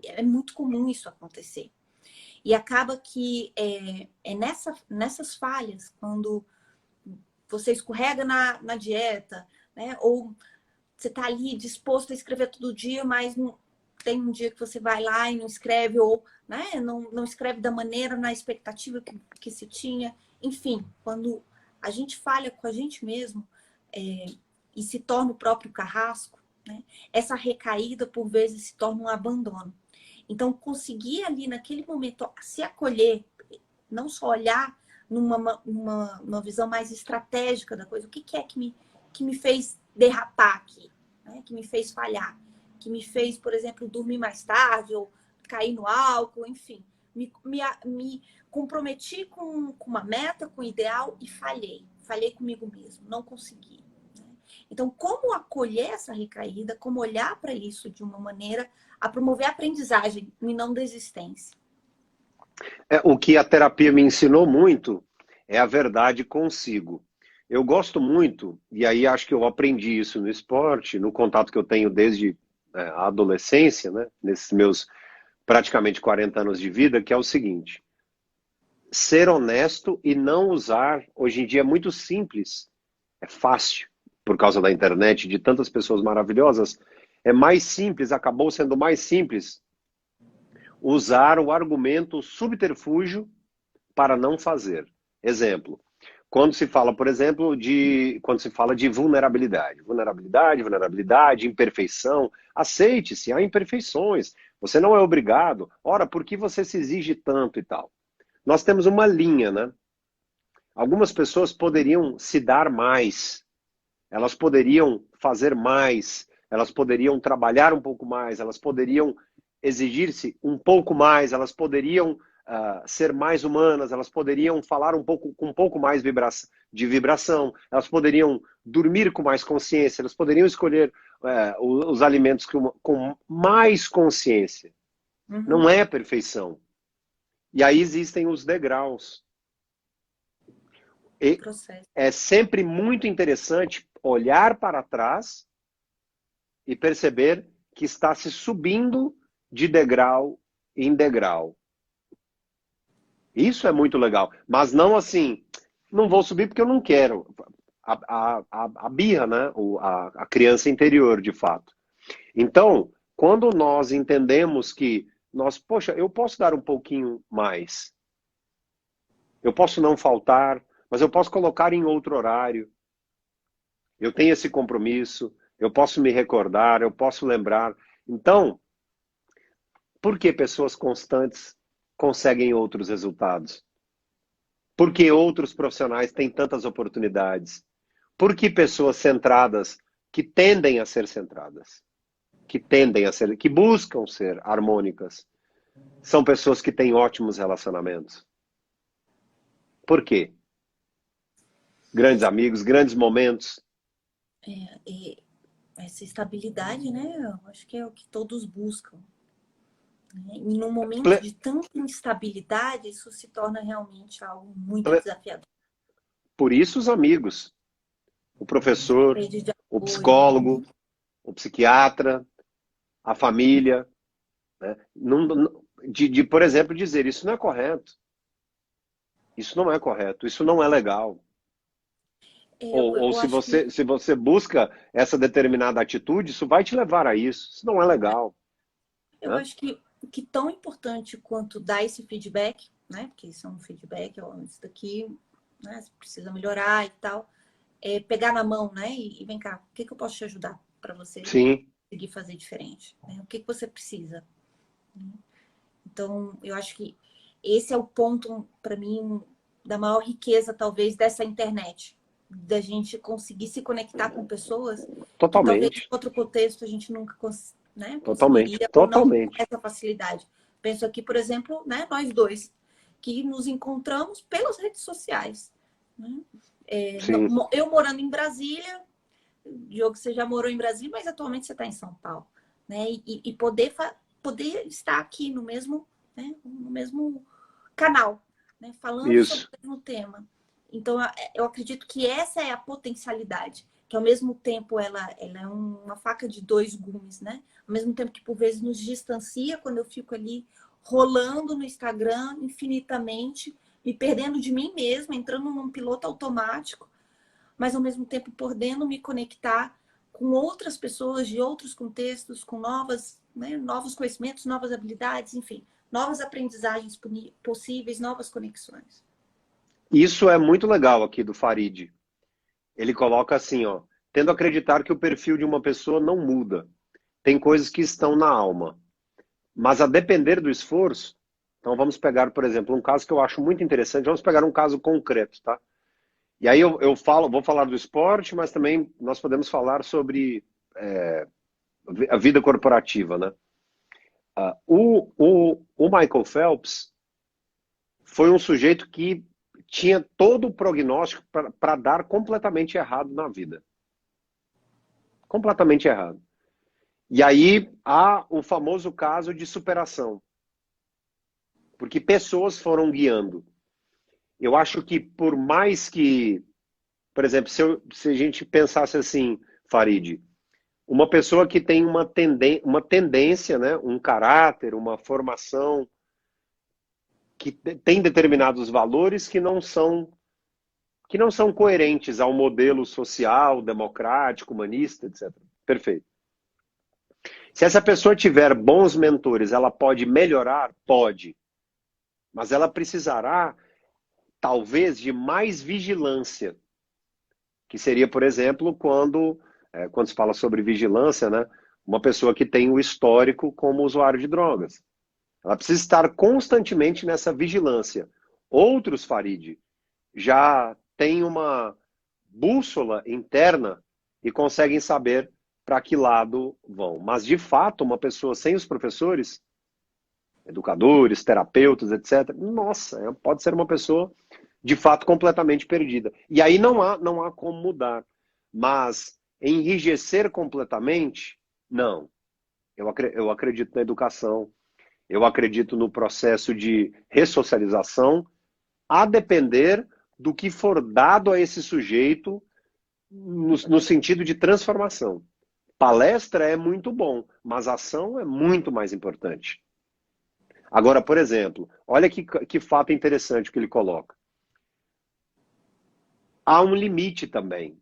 é muito comum isso acontecer. E acaba que nessas falhas, quando você escorrega na dieta, né? Ou você está ali disposto a escrever todo dia, mas não, tem um dia que você vai lá e não escreve, ou né, não escreve da maneira, na expectativa que se tinha. Enfim, quando a gente falha com a gente mesmo e se torna o próprio carrasco, né, essa recaída, por vezes, se torna um abandono. Então, conseguir ali, naquele momento, se acolher, não só olhar numa visão mais estratégica da coisa, o que é que me fez derrapar aqui, né? Que me fez falhar, que me fez, por exemplo, dormir mais tarde ou cair no álcool, enfim. Me comprometi com uma meta, com um ideal e falhei. Falhei comigo mesmo, não consegui. Né? Então, como acolher essa recaída, como olhar para isso de uma maneira a promover a aprendizagem e não desistência. O que a terapia me ensinou muito é a verdade consigo. Eu gosto muito, e aí acho que eu aprendi isso no esporte, no contato que eu tenho desde a adolescência, né, nesses meus praticamente 40 anos de vida, que é o seguinte: ser honesto e não usar, hoje em dia é muito simples, é fácil, por causa da internet, de tantas pessoas maravilhosas, é mais simples, acabou sendo mais simples usar o argumento subterfúgio para não fazer. Exemplo, quando se fala, por exemplo, quando se fala de vulnerabilidade, imperfeição, aceite-se, há imperfeições, você não é obrigado. Ora, por que você se exige tanto e tal? Nós temos uma linha, né? Algumas pessoas poderiam se dar mais, elas poderiam fazer mais, elas poderiam trabalhar um pouco mais, elas poderiam exigir-se um pouco mais, elas poderiam ser mais humanas, elas poderiam falar um pouco com um pouco mais de vibração, elas poderiam dormir com mais consciência, elas poderiam escolher os alimentos com mais consciência. Uhum. Não é perfeição. E aí existem os degraus. E Processo. é sempre muito interessante olhar para trás e perceber que está se subindo de degrau em degrau. Isso é muito legal. Mas não assim, não vou subir porque eu não quero. A birra, né? A criança interior, de fato. Então, quando nós entendemos que poxa, eu posso dar um pouquinho mais, eu posso não faltar, mas eu posso colocar em outro horário, eu tenho esse compromisso, eu posso me recordar, eu posso lembrar. Então, por que pessoas constantes conseguem outros resultados? Por que outros profissionais têm tantas oportunidades? Por que pessoas centradas, que tendem a ser centradas, que buscam ser harmônicas, são pessoas que têm ótimos relacionamentos? Por quê? Grandes amigos, grandes momentos. E essa estabilidade, né? Eu acho que é o que todos buscam. Né? E num momento Ple- de tanta instabilidade, isso se torna realmente algo muito ple- desafiador. Por isso os amigos, o professor, Rede de o apoio. psicólogo, o psiquiatra, a família, né? Por exemplo, dizer isso não é correto, isso não é correto, isso não é legal. Ou Eu acho que se você busca essa determinada atitude, isso vai te levar a isso. Isso não é legal, eu né? acho que tão importante quanto dar esse feedback, né? Porque isso é um feedback, ó, isso daqui, né? Você precisa melhorar e tal. É pegar na mão, né? E vem cá, o que eu posso te ajudar para você Sim, conseguir fazer diferente? Né? O que você precisa? Então, eu acho que esse é o ponto, para mim, da maior riqueza, talvez, dessa internet. Da gente conseguir se conectar com pessoas que talvez em totalmente, outro contexto a gente nunca né, totalmente, conseguiria ou não com totalmente. essa facilidade. Penso aqui, por exemplo, né, nós dois, que nos encontramos pelas redes sociais. Né? Sim, Eu morando em Brasília, Diogo, você já morou em Brasília, mas atualmente você está em São Paulo. Né? E poder estar aqui no mesmo, né, no mesmo canal, né, falando sobre isso. o mesmo tema. Então, eu acredito que essa é a potencialidade, que ao mesmo tempo ela é uma faca de dois gumes, né? Ao mesmo tempo que por vezes nos distancia quando eu fico ali rolando no Instagram infinitamente, me perdendo de mim mesma, entrando num piloto automático, mas ao mesmo tempo podendo me conectar com outras pessoas de outros contextos, com né, novos conhecimentos, novas habilidades, enfim, novas aprendizagens possíveis, novas conexões. Isso é muito legal aqui do Farid. Ele coloca assim, ó, tendo a acreditar que o perfil de uma pessoa não muda. Tem coisas que estão na alma. Mas a depender do esforço, então vamos pegar, por exemplo, um caso que eu acho muito interessante, vamos pegar um caso concreto, tá? E aí eu vou falar do esporte, mas também nós podemos falar sobre a vida corporativa, né? O Michael Phelps foi um sujeito que tinha todo o prognóstico para dar completamente errado na vida. Completamente errado. E aí há o famoso caso de superação, porque pessoas foram guiando. Eu acho que por mais que, por exemplo, se a gente pensasse assim, Farid, uma pessoa que tem uma tendência, né, um caráter, uma formação, que tem determinados valores que não são coerentes ao modelo social, democrático, humanista, etc. Perfeito. Se essa pessoa tiver bons mentores, ela pode melhorar? Pode. Mas ela precisará, talvez, de mais vigilância, que seria, por exemplo, quando se fala sobre vigilância, né? Uma pessoa que tem o histórico como usuário de drogas. Ela precisa estar constantemente nessa vigilância. Outros, Farid, já têm uma bússola interna e conseguem saber para que lado vão. Mas, de fato, uma pessoa sem os professores, educadores, terapeutas, etc., nossa, pode ser uma pessoa, de fato, completamente perdida. E aí não há como mudar. Mas enrijecer completamente, não. Eu acredito na educação. Eu acredito no processo de ressocialização, a depender do que for dado a esse sujeito no sentido de transformação. Palestra é muito bom, mas ação é muito mais importante. Agora, por exemplo, olha que fato interessante que ele coloca. Há um limite também.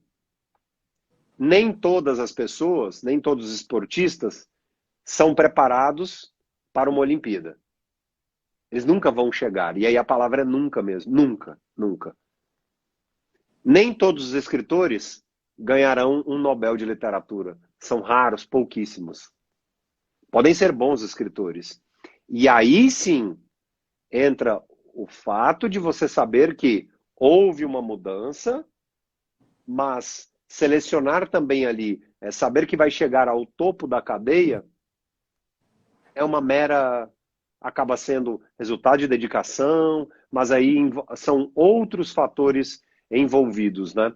Nem todas as pessoas, nem todos os esportistas são preparados para uma Olimpíada. Eles nunca vão chegar. E aí a palavra é nunca mesmo. Nunca, nunca. Nem todos os escritores ganharão um Nobel de Literatura. São raros, pouquíssimos. Podem ser bons escritores. E aí sim entra o fato de você saber que houve uma mudança, mas selecionar também ali, saber que vai chegar ao topo da cadeia, é uma mera, acaba sendo resultado de dedicação, mas aí são outros fatores envolvidos, né?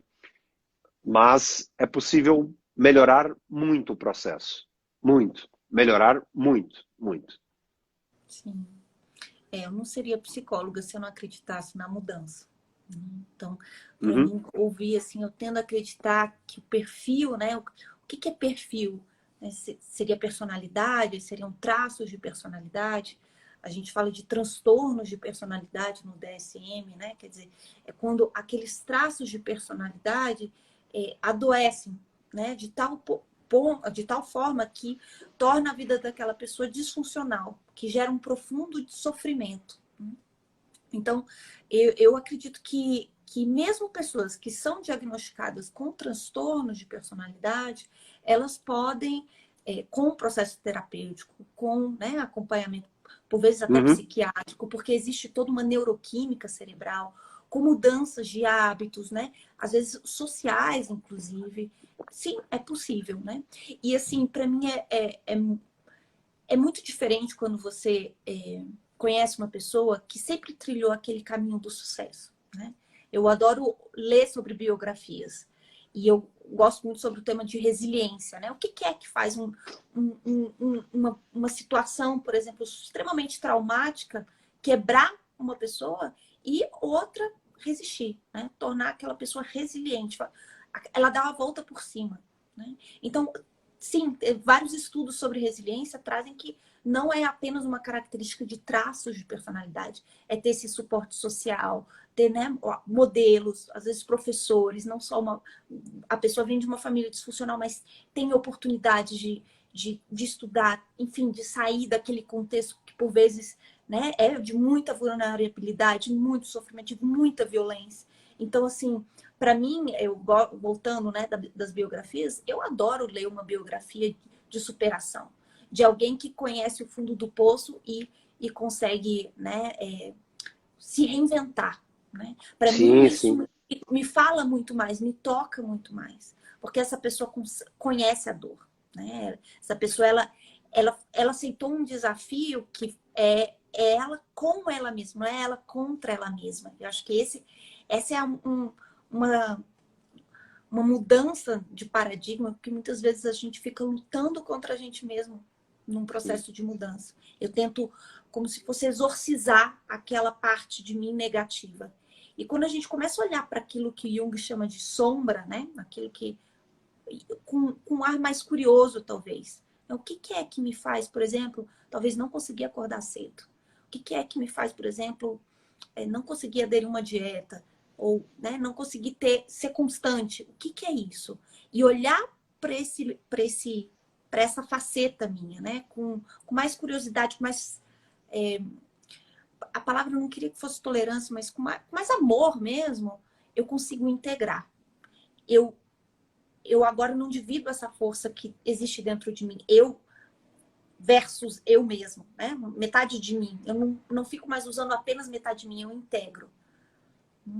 Mas é possível melhorar muito o processo. Muito. Melhorar muito, muito. Sim. Eu não seria psicóloga se eu não acreditasse na mudança. Então, para mim, ouvir assim, eu tendo a acreditar que o perfil, né? O que é perfil? Seria personalidade? Seriam traços de personalidade? A gente fala de transtornos de personalidade no DSM, né? Quer dizer, é quando aqueles traços de personalidade adoecem, né? De tal forma que torna a vida daquela pessoa disfuncional, que gera um profundo sofrimento. Então, eu acredito que mesmo pessoas que são diagnosticadas com transtornos de personalidade, elas podem, com o processo terapêutico, com, né, acompanhamento, por vezes até psiquiátrico, porque existe toda uma neuroquímica cerebral, com mudanças de hábitos, né? Às vezes sociais, inclusive. Sim, é possível, né? E assim, para mim é muito diferente quando você conhece uma pessoa que sempre trilhou aquele caminho do sucesso, né? Eu adoro ler sobre biografias e eu gosto muito sobre o tema de resiliência, né? O que é que faz uma situação, por exemplo, extremamente traumática quebrar uma pessoa e outra resistir, né? Tornar aquela pessoa resiliente, ela dá a volta por cima, né? Então, sim, vários estudos sobre resiliência trazem que não é apenas uma característica de traços de personalidade, é ter esse suporte social, ter, né, modelos, às vezes professores, não só a pessoa vem de uma família disfuncional, mas tem oportunidade de estudar, enfim, de sair daquele contexto que por vezes, né, é de muita vulnerabilidade, muito sofrimento, de muita violência. Então, assim, para mim, voltando, né, das biografias, eu adoro ler uma biografia de superação, de alguém que conhece o fundo do poço e consegue, né, se reinventar, né? Para mim, Sim, isso sim. me fala muito mais, me toca muito mais, porque essa pessoa conhece a dor, né? Essa pessoa, ela aceitou um desafio que é ela com ela mesma, não é ela contra ela mesma. Eu acho que essa é uma mudança de paradigma, porque muitas vezes a gente fica lutando contra a gente mesmo num processo de mudança. Eu tento, como se fosse exorcizar aquela parte de mim negativa. E quando a gente começa a olhar para aquilo que Jung chama de sombra, né? Aquilo que com um ar mais curioso, talvez. Então, o que é que me faz, por exemplo, talvez não conseguir acordar cedo? O que é que me faz, por exemplo, não conseguir aderir a uma dieta? Ou, né, não conseguir ser constante? O que é isso? E olhar para essa faceta minha, né? Com mais curiosidade, com mais... a palavra eu não queria que fosse tolerância, mas com mais amor mesmo, eu consigo integrar. Eu agora não divido essa força que existe dentro de mim. Eu versus eu mesmo, né? Metade de mim. Eu não fico mais usando apenas metade de mim, eu integro.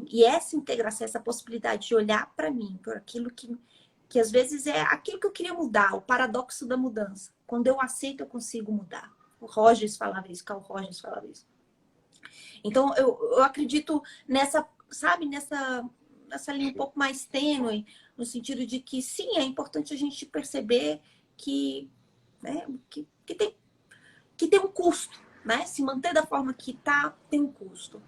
E essa integração, essa possibilidade de olhar para mim, por aquilo que às vezes é aquilo que eu queria mudar, o paradoxo da mudança. Quando eu aceito, eu consigo mudar. O Rogers falava isso, Carl Rogers falava isso. Então, eu acredito nessa, sabe, nessa linha um pouco mais tênue, no sentido de que, sim, é importante a gente perceber que, né, que tem um custo. né? Se manter da forma que tá tem um custo.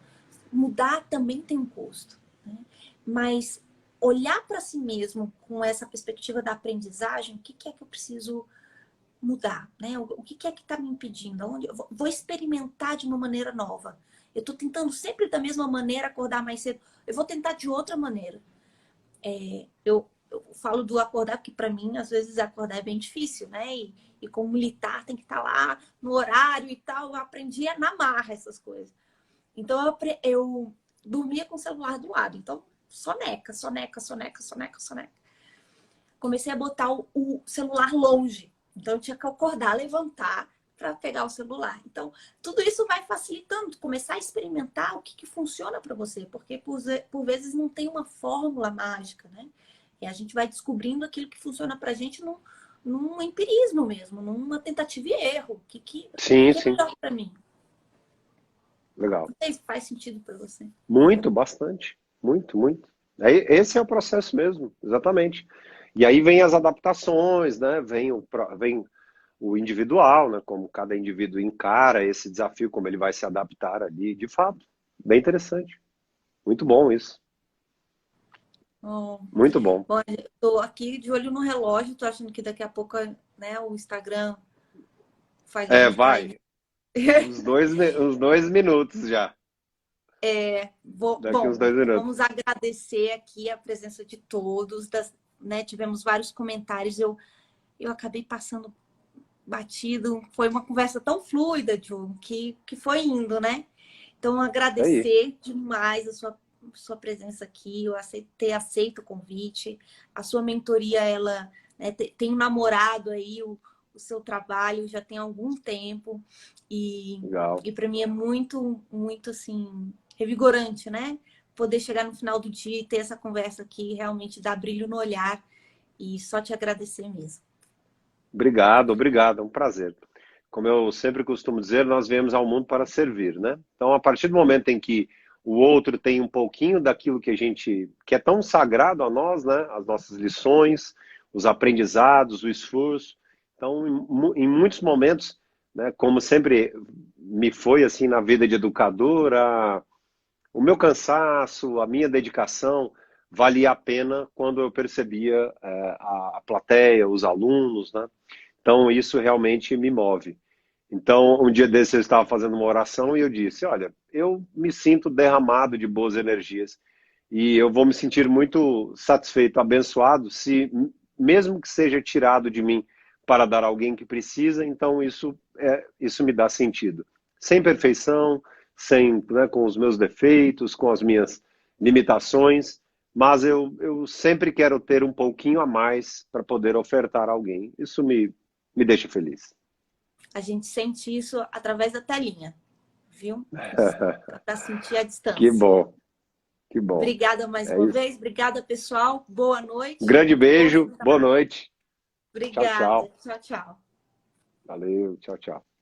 Mudar também tem um custo, né? Mas olhar para si mesmo com essa perspectiva da aprendizagem, o que é que eu preciso mudar, né? O que é que está me impedindo? Onde eu vou experimentar de uma maneira nova. Eu estou tentando sempre da mesma maneira acordar mais cedo. Eu vou tentar de outra maneira. Eu falo do acordar porque para mim às vezes acordar é bem difícil, né? E como militar tem que estar lá no horário e tal. Eu aprendi na marra essas coisas. Então eu dormia com o celular do lado. Então soneca, soneca, soneca, soneca, soneca. Comecei a botar o celular longe. Então, eu tinha que acordar, levantar para pegar o celular. Então, tudo isso vai facilitando. Começar a experimentar o que funciona para você. Porque, por vezes, não tem uma fórmula mágica, né? E a gente vai descobrindo aquilo que funciona para a gente num empirismo mesmo, numa tentativa e erro. O que Sim, é sim. melhor para mim? Legal. Não sei se faz sentido para você. Muito, bastante. Muito, muito. Esse é o processo mesmo, exatamente. E aí vem as adaptações, né? Vem o individual, né? Como cada indivíduo encara esse desafio, como ele vai se adaptar ali, de fato. Bem interessante. Muito bom isso. Oh. Muito bom. Bom, eu tô aqui de olho no relógio, tô achando que daqui a pouco, né, o Instagram faz a gente cair. Vai. Uns 2 minutos já. Daqui uns Bom, 2 minutos. vamos agradecer aqui a presença de todos, né, tivemos vários comentários, eu acabei passando batido, foi uma conversa tão fluida, Ju, que foi indo, né? Então, Aí. agradecer demais a sua presença aqui, eu ter aceito o convite, a sua mentoria, ela, né, tem um namorado aí, o seu trabalho já tem algum tempo, Legal. e para mim é muito, muito, assim, revigorante, né? Poder chegar no final do dia e ter essa conversa aqui, realmente dar brilho no olhar, e só te agradecer mesmo. Obrigado, obrigado. É um prazer. Como eu sempre costumo dizer, nós viemos ao mundo para servir, né? Então, a partir do momento em que o outro tem um pouquinho daquilo que é tão sagrado a nós, né? As nossas lições, os aprendizados, o esforço. Então, em muitos momentos, né? Como sempre me foi assim na vida de educadora, o meu cansaço, a minha dedicação valia a pena quando eu percebia a plateia, os alunos, né? Então, isso realmente me move. Então, um dia desses eu estava fazendo uma oração e eu disse, olha, eu me sinto derramado de boas energias e eu vou me sentir muito satisfeito, abençoado, se mesmo que seja tirado de mim para dar a alguém que precisa, então isso me dá sentido. Sem perfeição, sem, né, com os meus defeitos, com as minhas limitações, mas eu sempre quero ter um pouquinho a mais para poder ofertar a alguém. Isso me deixa feliz. A gente sente isso através da telinha, viu? Para sentir a Que distância. bom, que bom. Obrigada mais É uma isso. vez. Obrigada, pessoal. Boa noite. Grande Muito bom. beijo, boa noite. Tchau, Obrigada. tchau. Tchau, tchau. Valeu, tchau, tchau.